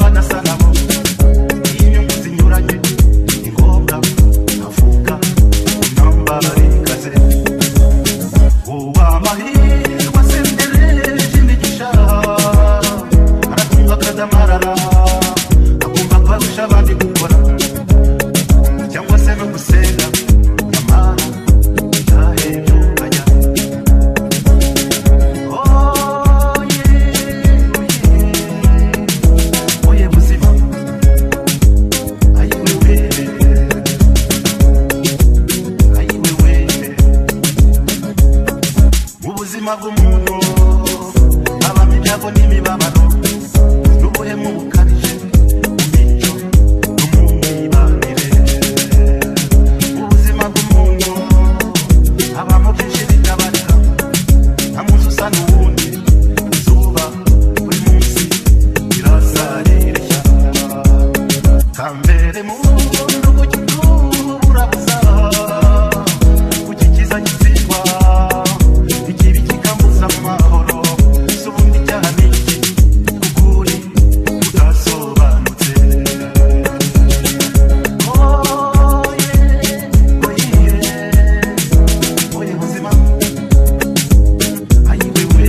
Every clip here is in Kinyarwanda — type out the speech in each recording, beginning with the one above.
banasanamo inyungu zinyuranye ni ngombwa avuga intambara ikaze uba amahirwe asendereje imigisha aratunga akadamarara akumva ko arusha abandi gukora cyangwa se no gusenga nyamara ntahebyo ajya oye buzima ayiwewe ubuzima bw'umuntu habamo ibyago n'imibabaro n'ubuhemu bukabije mu mico no mu mibanire ubuzima bw'umuntu habamo byinshi bitabarika nta munsi usa n'uwundi izuba buri munsi rirasa rireshya kambere mu rugo urabuza kukikiza gitsindwa ikibi kikambuza mu mahoro si ubundi icyaha ni iki kukuri udasobanutse oye buzima ayiwewe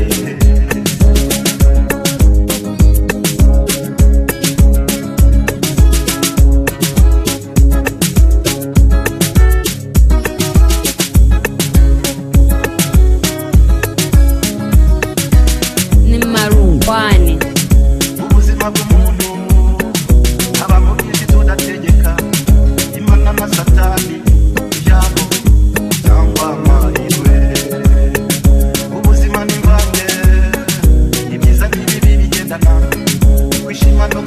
ni marungwane ubuzima bw'umuntu habamo byinshi tudategeka imana na satani ibyago cyangwa amahirwe ubuzima ni mvange ibyiza n'ibibi bigendana kwishima no